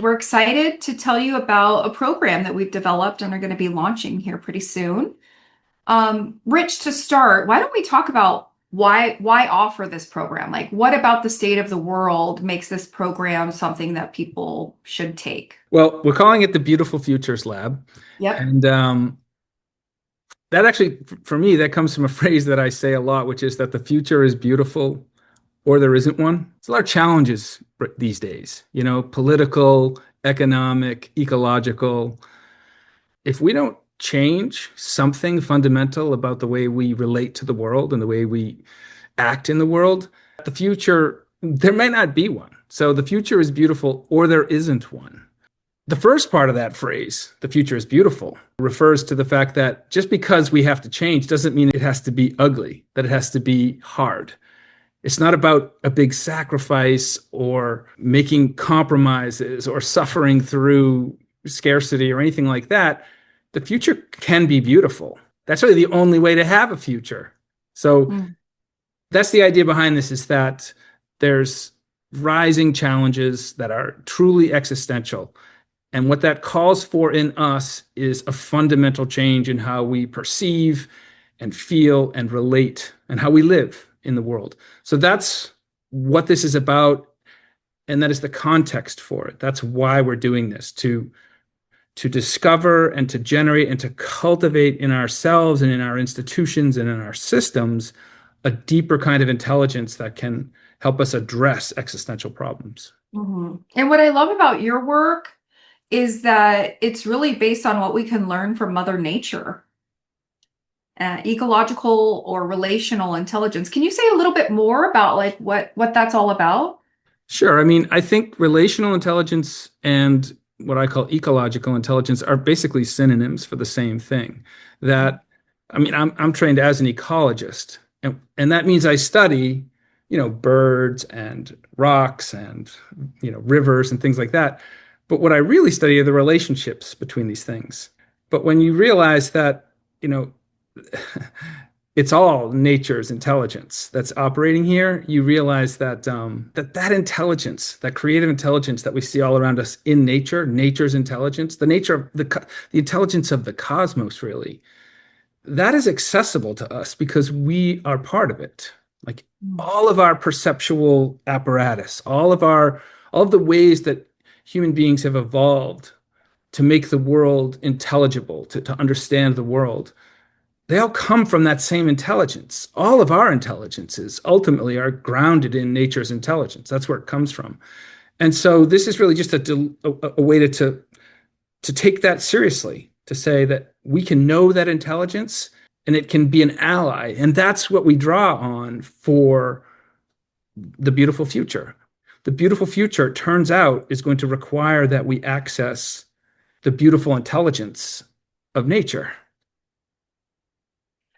We're excited to tell you about a program that we've developed and are going to be launching here pretty soon. Rich, to start, why don't we talk about why offer this program? Like, what about the state of the world makes this program something that people should take? Well, we're calling it the Beautiful Futures Lab. Yep. And that actually, for me, that comes from a phrase that I say a lot, which is that the future is beautiful or there isn't one. It's a lot of challenges these days, political, economic, ecological. If we don't change something fundamental about the way we relate to the world and the way we act in the world, the future, there may not be one. So the future is beautiful or there isn't one. The first part of that phrase, the future is beautiful, refers to the fact that just because we have to change doesn't mean it has to be ugly, that it has to be hard. It's not about a big sacrifice or making compromises or suffering through scarcity or anything like that. The future can be beautiful. That's really the only way to have a future. So that's the idea behind this, is that there's rising challenges that are truly existential. And what that calls for in us is a fundamental change in how we perceive and feel and relate and how we live in the world. So that's what this is about. And that is the context for it. That's why we're doing this, to discover and to generate and to cultivate in ourselves and in our institutions and in our systems a deeper kind of intelligence that can help us address existential problems. And what I love about your work is that it's really based on what we can learn from Mother Nature. Ecological or relational intelligence. Can you say a little bit more about like what that's all about? Sure. I mean, I think relational intelligence and what I call ecological intelligence are basically synonyms for the same thing. That, I mean, I'm trained as an ecologist, and that means I study, birds and rocks and, rivers and things like that. But what I really study are the relationships between these things. But when you realize that, it's all nature's intelligence that's operating here, you realize that that intelligence, that creative intelligence that we see all around us in nature, nature's intelligence, the nature of the intelligence of the cosmos, really, that is accessible to us because we are part of it. Like all of our perceptual apparatus, all of the ways that human beings have evolved to make the world intelligible, to understand the world, they all come from that same intelligence. All of our intelligences ultimately are grounded in nature's intelligence. That's where it comes from. And so this is really just a way to take that seriously, to say that we can know that intelligence and it can be an ally. And that's what we draw on for the beautiful future. The beautiful future, it turns out, is going to require that we access the beautiful intelligence of nature.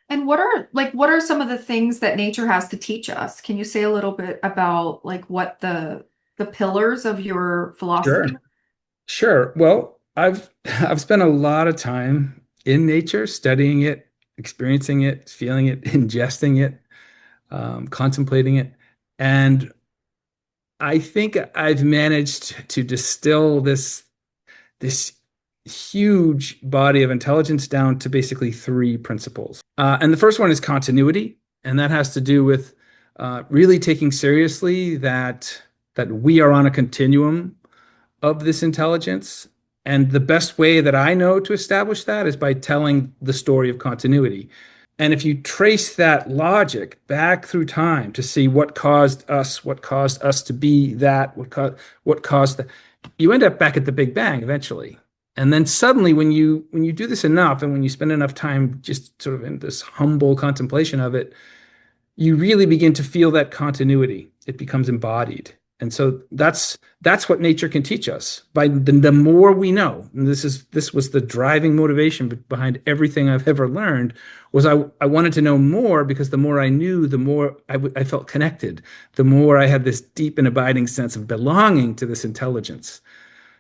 And what are some of the things that nature has to teach us? Can you say a little bit about like what the pillars of your Sure. philosophy? Sure. Well, I've spent a lot of time in nature, studying it, experiencing it, feeling it, ingesting it, contemplating it, and I think I've managed to distill this huge body of intelligence down to basically three principles. And the first one is continuity, and that has to do with really taking seriously that we are on a continuum of this intelligence. And the best way that I know to establish that is by telling the story of continuity. And if you trace that logic back through time to see what caused us to be that, what caused that, you end up back at the Big Bang eventually. And then suddenly, when you do this enough, and when you spend enough time just sort of in this humble contemplation of it, you really begin to feel that continuity. It becomes embodied. And so that's what nature can teach us. By the more we know, and this was the driving motivation behind everything I've ever learned, was I wanted to know more, because the more I knew, the more I felt connected, the more I had this deep and abiding sense of belonging to this intelligence.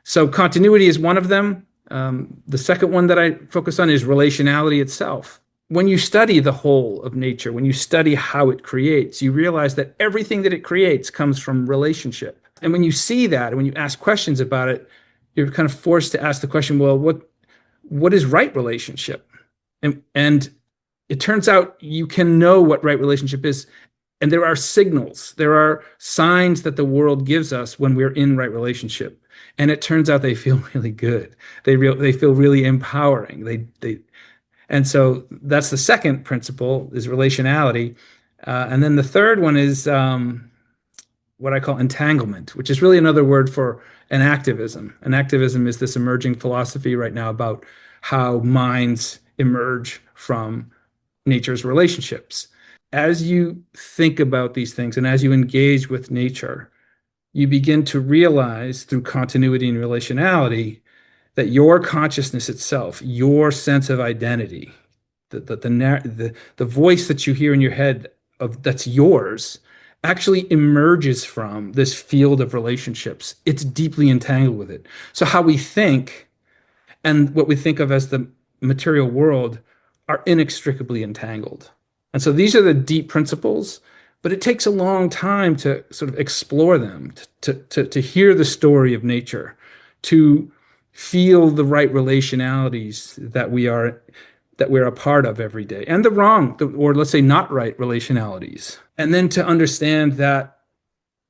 So continuity is one of them. The second one that I focus on is relationality itself. When you study the whole of nature, when you study how it creates, you realize that everything that it creates comes from relationship. And when you see that, and when you ask questions about it, you're kind of forced to ask the question, well, what is right relationship? And it turns out you can know what right relationship is. And there are signals, there are signs that the world gives us when we're in right relationship. And it turns out they feel really good. They feel really empowering. And so that's the second principle is relationality. And then the third one is what I call entanglement, which is really another word for an activism. An activism is this emerging philosophy right now about how minds emerge from nature's relationships. As you think about these things and as you engage with nature, you begin to realize through continuity and relationality that your consciousness itself, your sense of identity, the voice that you hear in your head of that's yours actually emerges from this field of relationships. It's deeply entangled with it. So how we think and what we think of as the material world are inextricably entangled. And so these are the deep principles, but it takes a long time to sort of explore them, to hear the story of nature, to feel the right relationalities that we're a part of every day, and the wrong, or let's say not right relationalities. And then to understand that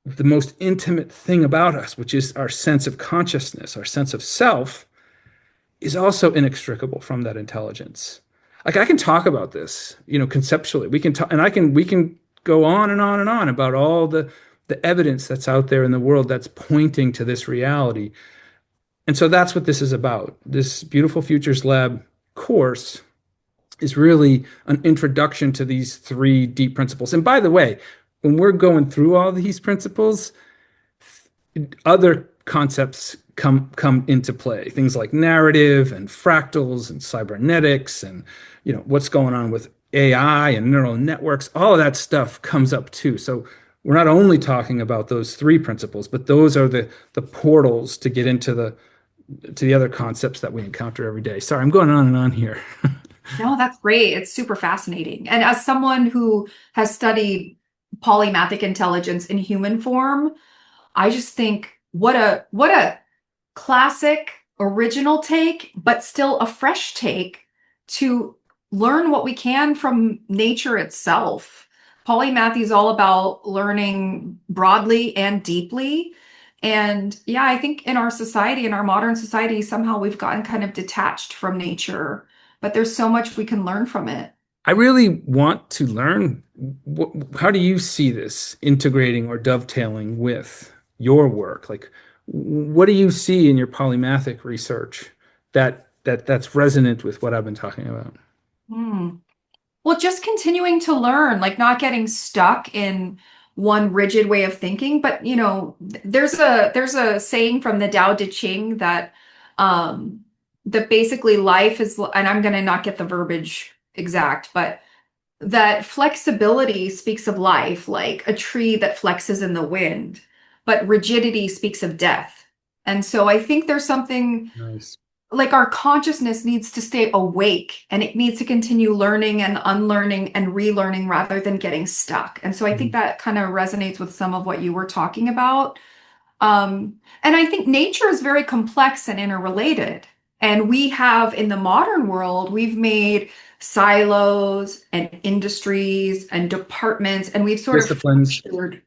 the most intimate thing about us, which is our sense of consciousness, our sense of self, is also inextricable from that intelligence. Like I can talk about this, conceptually. We can talk, and we can go on and on and on about all the evidence that's out there in the world that's pointing to this reality. And so that's what this is about. This Beautiful Futures Lab course is really an introduction to these three deep principles. And by the way, when we're going through all these principles, other concepts come into play. Things like narrative and fractals and cybernetics and what's going on with AI and neural networks. All of that stuff comes up too. So we're not only talking about those three principles, but those are the portals to get into the other concepts that we encounter every day. Sorry, I'm going on and on here. No, that's great. It's super fascinating. And as someone who has studied polymathic intelligence in human form, I just think what a classic original take, but still a fresh take to learn what we can from nature itself. Polymathy is all about learning broadly and deeply. And yeah, I think in our society, in our modern society, somehow we've gotten kind of detached from nature, but there's so much we can learn from it. I really want to learn how do you see this integrating or dovetailing with your work? Like, what do you see in your polymathic research that's resonant with what I've been talking about? Hmm. Well, just continuing to learn, like not getting stuck in one rigid way of thinking, but there's a saying from the Tao Te Ching um that basically life is, and I'm gonna not get the verbiage exact, but that flexibility speaks of life, like a tree that flexes in the wind, but rigidity speaks of death. And so I think there's something Nice. like our consciousness needs to stay awake and it needs to continue learning and unlearning and relearning rather than getting stuck. And so I think Mhm. that kind of resonates with some of what you were talking about. And I think nature is very complex and interrelated. And we have in the modern world, we've made silos and industries and departments, and we've sort of Disciplines. fractured,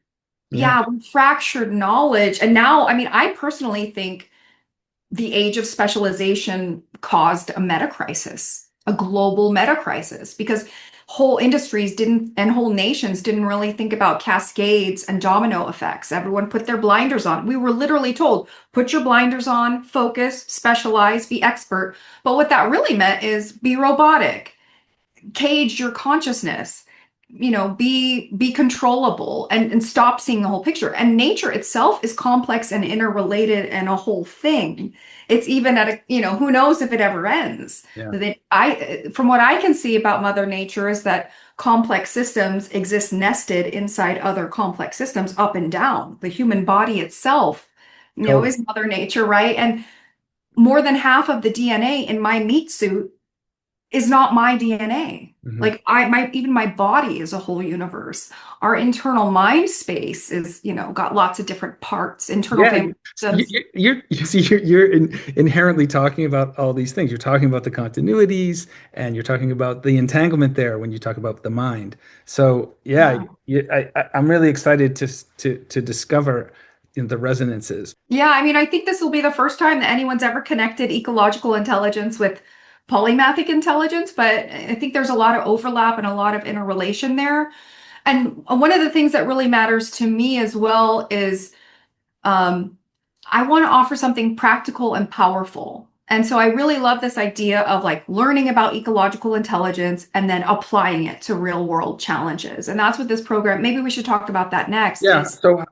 Yeah. yeah, we fractured knowledge. And now, I mean, I personally think the age of specialization caused a meta crisis, a global meta crisis, because whole industries didn't and whole nations didn't really think about cascades and domino effects. Everyone put their blinders on. We were literally told, put your blinders on, focus, specialize, be expert. But what that really meant is be robotic, cage your consciousness, be controllable and stop seeing the whole picture. And nature itself is complex and interrelated and a whole thing. It's even at who knows if it ever ends. Yeah. That from what I can see about Mother Nature is that complex systems exist nested inside other complex systems up and down. The human body itself, Totally. is Mother Nature, right? And more than half of the DNA in my meat suit is not my DNA. Mhm. Like even my body is a whole universe. Our internal mind space is, got lots of different parts, internal Yeah, family systems. you see, you're inherently talking about all these things. You're talking about the continuities, and you're talking about the entanglement there when you talk about the mind. So, yeah, Yeah. I'm really excited to discover the resonances. Yeah, I mean, I think this will be the first time that anyone's ever connected ecological intelligence with polymathic intelligence, but I think there's a lot of overlap and a lot of interrelation there. And one of the things that really matters to me as well is um, I want to offer something practical and powerful. And so I really love this idea of like learning about ecological intelligence and then applying it to real world challenges. And that's what this program, maybe we should talk about that next Yeah. is, So,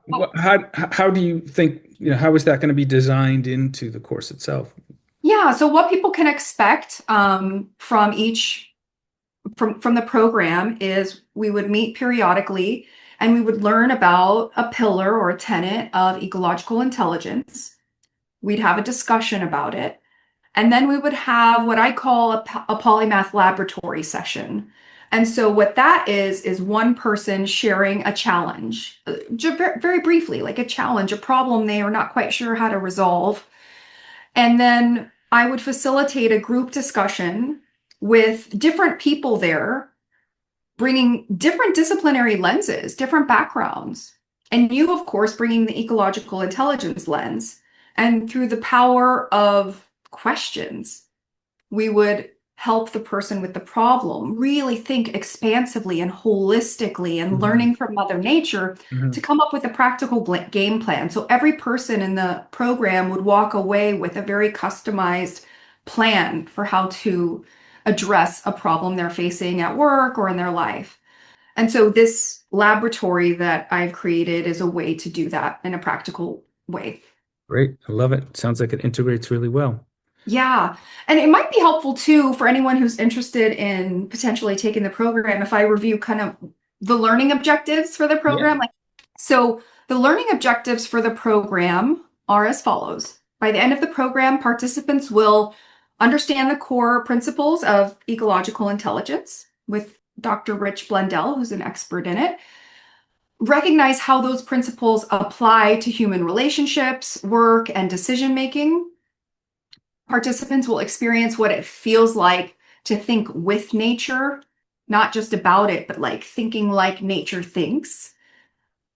how do you think, how is that going to be designed into the course itself? yeah, so what people can expect from each from the program is we would meet periodically and we would learn about a pillar or a tenet of ecological intelligence. We'd have a discussion about it. And then we would have what I call a polymath laboratory session. And so what that is one person sharing a challenge, very briefly, like a challenge, a problem they are not quite sure how to resolve. And then I would facilitate a group discussion with different people there, bringing different disciplinary lenses, different backgrounds. And you, of course, bringing the ecological intelligence lens. And through the power of questions, we would help the person with the problem really think expansively and holistically and Mhm. learning from Mother Nature to Mhm. come up with a practical game plan. So every person in the program would walk away with a very customized plan for how to address a problem they're facing at work or in their life. And so this laboratory that I've created is a way to do that in a practical way. Great. I love it. Sounds like it integrates really well. Yeah. And it might be helpful too for anyone who's interested in potentially taking the program if I review kind of the learning objectives for the Yeah. program. Like, so the learning objectives for the program are as follows. By the end of the program, participants will understand the core principles of ecological intelligence with Dr. Rich Blundell, who's an expert in it. Recognize how those principles apply to human relationships, work, and decision making. Participants will experience what it feels like to think with nature, not just about it, but like thinking like nature thinks.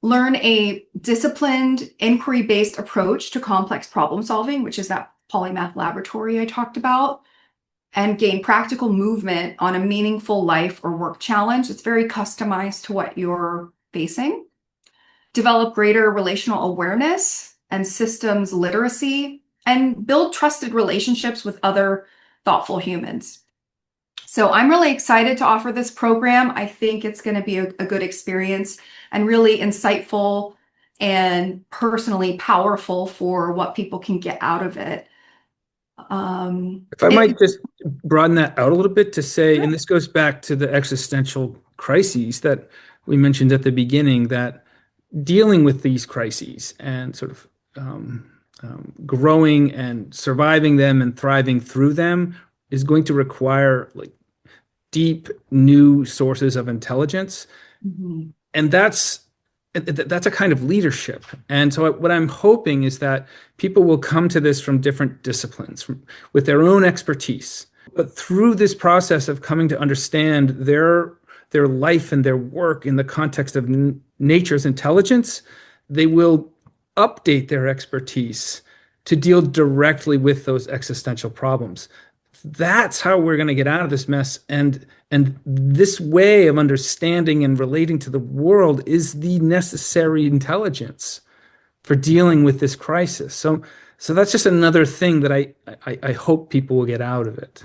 Learn a disciplined, inquiry based approach to complex problem solving, which is that polymath laboratory I talked about, and gain practical movement on a meaningful life or work challenge. It's very customized to what you're facing. Develop greater relational awareness and systems literacy, and build trusted relationships with other thoughtful humans. So I'm really excited to offer this program. I think it's going to be a good experience and really insightful and personally powerful for what people can get out of it. If I It might just broaden that out a little bit to say, and this goes back to the existential crises that we mentioned at the beginning, that dealing with these crises and sort of growing and surviving them and thriving through them is going to require like deep new sources of intelligence. Mhm. And that's a kind of leadership. And so what I'm hoping is that people will come to this from different disciplines, with their own expertise. But through this process of coming to understand their life and their work in the context of nature's intelligence, they will update their expertise to deal directly with those existential problems. That's how we're going to get out of this mess. And this way of understanding and relating to the world is the necessary intelligence for dealing with this crisis. So that's just another thing that I hope people will get out of it.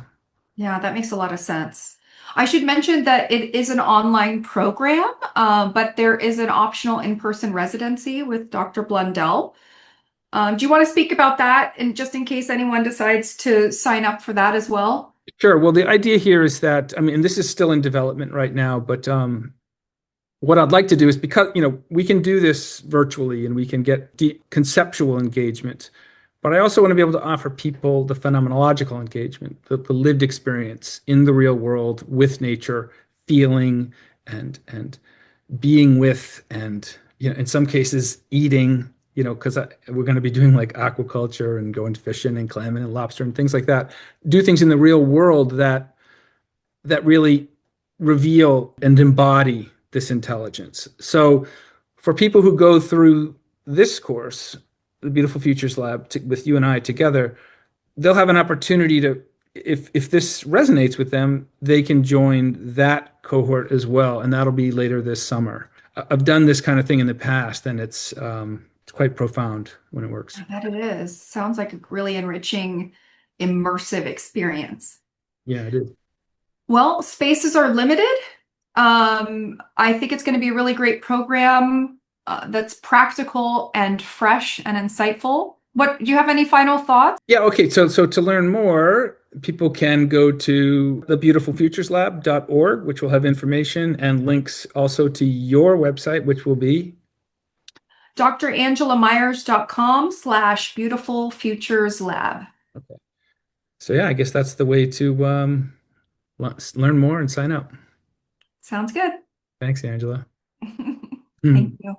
Yeah, that makes a lot of sense. I should mention that it is an online program, but there is an optional in-person residency with Dr. Blundell. Do you want to speak about that, and just in case anyone decides to sign up for that as well? Sure. Well, the idea here is that, I mean, this is still in development right now, but what I'd like to do is, because, we can do this virtually and we can get deep conceptual engagement. But I also want to be able to offer people the phenomenological engagement, the lived experience in the real world with nature, feeling and being with, and in some cases eating. Because we're going to be doing like aquaculture and going fishing and clamming and lobster and things like that. Do things in the real world that really reveal and embody this intelligence. So for people who go through this course, the Beautiful Futures Lab, with you and I together, they'll have an opportunity to, if this resonates with them, they can join that cohort as well, and that'll be later this summer. I've done this kind of thing in the past, and it's quite profound when it works. I bet it is. Sounds like a really enriching, immersive experience. Yeah, it is. Well, spaces are limited. I think it's going to be a really great program that's practical and fresh and insightful. What do you have any final thoughts? Yeah, okay. So to learn more, people can go to thebeautifulfutureslab.org, which will have information and links also to your website, which will be. DrAngelaMyers.com/beautifulfutureslab. Okay. So yeah, I guess that's the way to learn more and sign up. Sounds good. Thanks, Angela. Thank you.